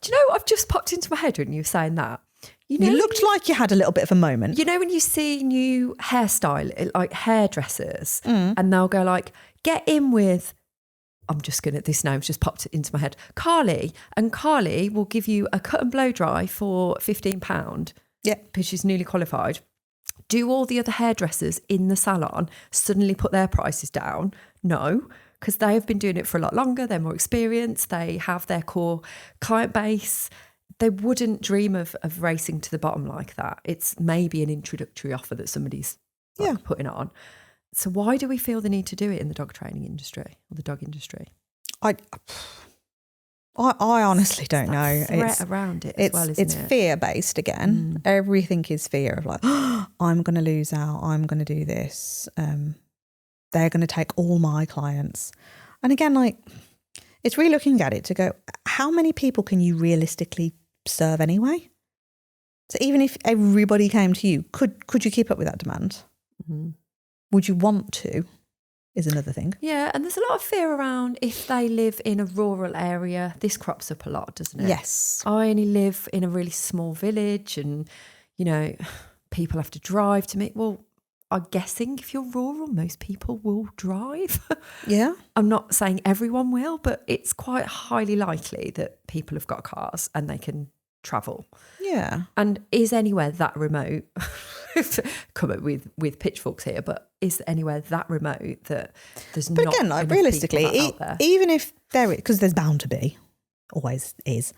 Do you know what I've just popped into my head when you were saying that? You looked like you had a little bit of a moment. You know when you see new hairstyle, like hairdressers, and they'll go like, get in with, this name's just popped into my head, Carly. And Carly will give you a cut and blow dry for £15. Yeah. Because she's newly qualified. Do all the other hairdressers in the salon suddenly put their prices down? No, because they have been doing it for a lot longer. They're more experienced. They have their core client base. They wouldn't dream of racing to the bottom like that. It's maybe an introductory offer that somebody's putting on. So why do we feel the need to do it in the dog training industry or the dog industry? I honestly don't know. Threat around it as well, isn't it? It's fear-based again. Everything is fear of like, oh, I'm going to lose out. I'm going to do this. They're going to take all my clients. And again, like, it's really looking at it to go, how many people can you realistically serve anyway? So even if everybody came to you, could you keep up with that demand? Mm-hmm. Would you want to? Is another thing. Yeah, and there's a lot of fear around if they live in a rural area. This crops up a lot, doesn't it? Yes. I only live in a really small village and, you know, people have to drive to me. Well, I'm guessing if you're rural, most people will drive. Yeah. I'm not saying everyone will, but it's quite highly likely that people have got cars and they can travel. Yeah. And is anywhere that remote, come up with pitchforks here, but is anywhere that remote that there's not But again, like realistically, even if there is, because there's bound to be, always is,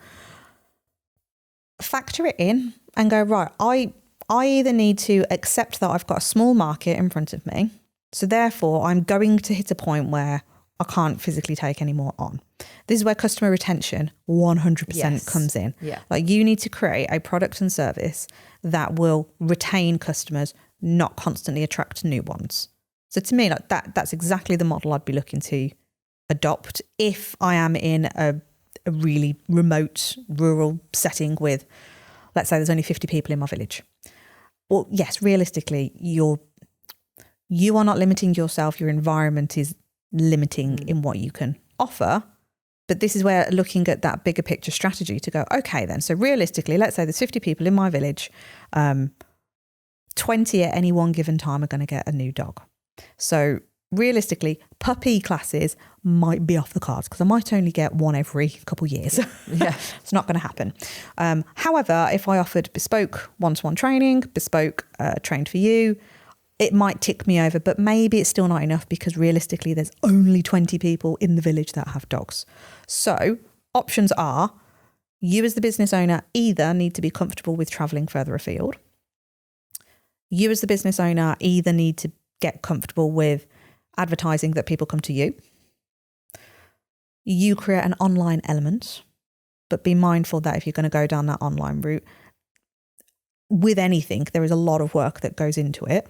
factor it in and go, right, I either need to accept that I've got a small market in front of me, so therefore I'm going to hit a point where I can't physically take any more on. This is where customer retention 100% comes in. Yeah. Like, you need to create a product and service that will retain customers, not constantly attract new ones. So to me, like that's exactly the model I'd be looking to adopt if I am in a really remote rural setting with, let's say there's only 50 people in my village. Well, yes, realistically, you are not limiting yourself. Your environment is limiting in what you can offer. But this is where looking at that bigger picture strategy to go, okay, then. So realistically, let's say there's 50 people in my village. 20 at any one given time are going to get a new dog. So realistically, puppy classes might be off the cards because I might only get one every couple of years. Yeah. It's not going to happen. However, if I offered bespoke one-to-one training, bespoke trained for you, it might tick me over, but maybe it's still not enough because realistically there's only 20 people in the village that have dogs. So options are, you as the business owner either need to be comfortable with travelling further afield. You as the business owner either need to get comfortable with advertising that people come to you. You create an online element, but be mindful that if you're going to go down that online route, with anything, there is a lot of work that goes into it.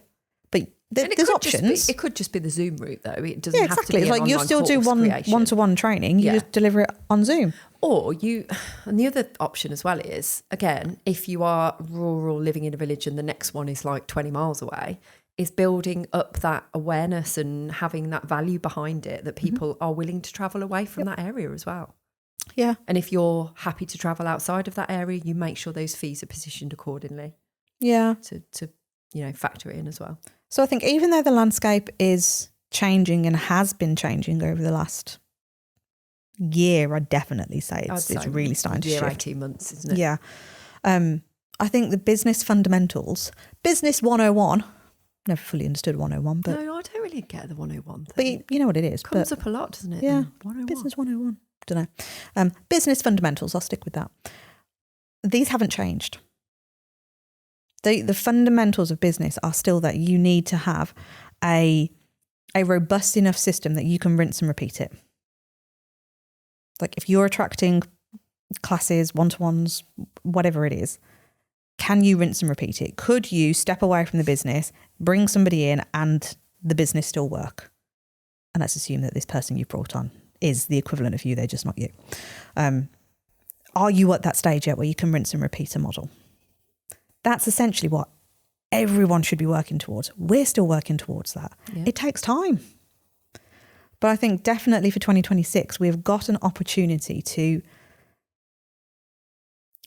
But there's options. It could just be the Zoom route, though. It doesn't yeah, have exactly. to be It's like you still do one-to-one training. You just deliver it on Zoom. And the other option as well is, again, if you are rural, living in a village and the next one is like 20 miles away, is building up that awareness and having that value behind it that people are willing to travel away from that area as well. Yeah. And if you're happy to travel outside of that area, you make sure those fees are positioned accordingly. Yeah. To factor it in as well. So I think even though the landscape is changing and has been changing over the last year, I'd definitely say it's really starting to shift. 18 months, isn't it? Yeah. I think the business fundamentals, business 101, never fully understood 101, but... No, I don't really get the 101 thing. But you know what it is. It comes up a lot, doesn't it? Yeah, 101. business 101. Don't know. Business fundamentals, I'll stick with that. These haven't changed. The fundamentals of business are still that you need to have a robust enough system that you can rinse and repeat it. Like if you're attracting classes, one-to-ones, whatever it is, can you rinse and repeat it? Could you step away from the business, bring somebody in and the business still work? And let's assume that this person you brought on is the equivalent of you, they're just not you. Are you at that stage yet where you can rinse and repeat a model? That's essentially what everyone should be working towards. We're still working towards that. Yeah. It takes time. But I think definitely for 2026, we've got an opportunity to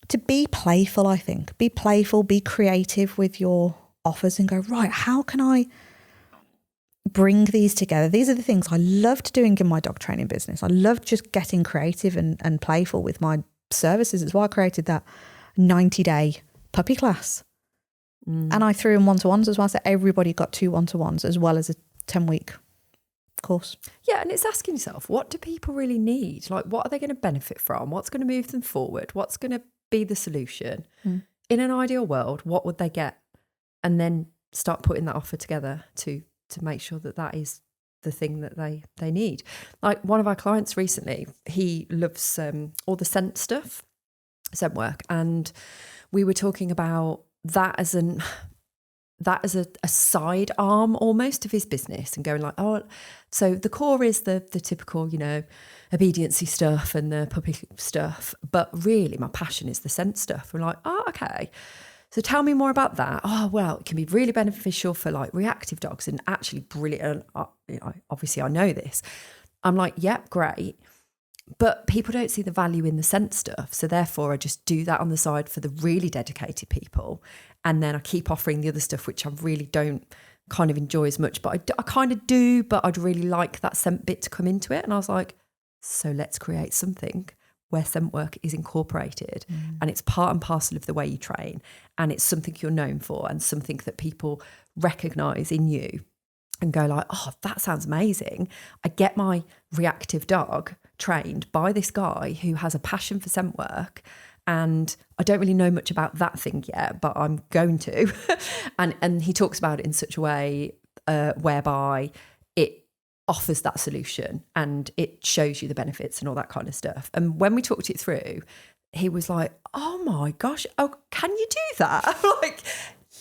to be playful, I think. Be playful, be creative with your offers and go, right, how can I bring these together? These are the things I loved doing in my dog training business. I loved just getting creative and playful with my services. It's why I created that 90-day puppy class. And I threw in one-to-ones as well. So everybody got 2 one-to-ones as well as a 10-week course. Yeah, and it's asking yourself, what do people really need? Like, what are they going to benefit from? What's going to move them forward? What's going to be the solution? In an ideal world, what would they get? And then start putting that offer together to make sure that that is the thing that they need. Like one of our clients recently, he loves all the scent stuff, scent work, and we were talking about that as a side arm almost of his business, and going like, oh, so the core is the typical, obediency stuff and the puppy stuff, but really my passion is the scent stuff. We're like, oh, okay. So tell me more about that. Oh, well, it can be really beneficial for like reactive dogs and actually brilliant. Obviously I know this. I'm like, yep, great. But people don't see the value in the scent stuff. So therefore I just do that on the side for the really dedicated people. And then I keep offering the other stuff, which I really don't kind of enjoy as much, but I kind of do, but I'd really like that scent bit to come into it. And I was like, so let's create something where scent work is incorporated and it's part and parcel of the way you train. And it's something you're known for and something that people recognise in you and go like, oh, that sounds amazing. I get my reactive dog trained by this guy who has a passion for scent work, and I don't really know much about that thing yet, but I'm going to. and he talks about it in such a way whereby it offers that solution and it shows you the benefits and all that kind of stuff. And when we talked it through, he was like, oh my gosh, oh, can you do that? I'm like,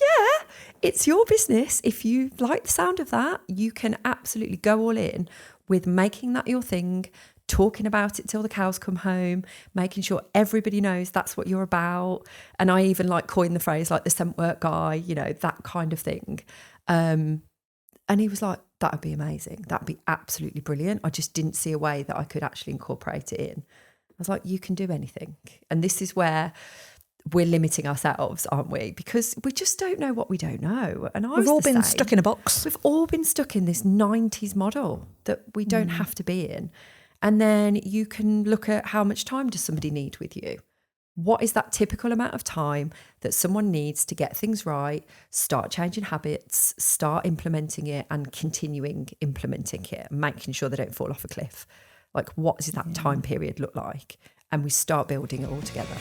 yeah, it's your business. If you like the sound of that, you can absolutely go all in with making that your thing, talking about it till the cows come home, making sure everybody knows that's what you're about. And I even like coined the phrase like the scent work guy, that kind of thing. And he was like, that would be amazing. That'd be absolutely brilliant. I just didn't see a way that I could actually incorporate it in. I was like, you can do anything. And this is where we're limiting ourselves, aren't we? Because we just don't know what we don't know. And we've all been stuck in a box. We've all been stuck in this 90s model that we don't have to be in. And then you can look at how much time does somebody need with you? What is that typical amount of time that someone needs to get things right, start changing habits, start implementing it and continuing implementing it, making sure they don't fall off a cliff? Like, what does that time period look like? And we start building it all together.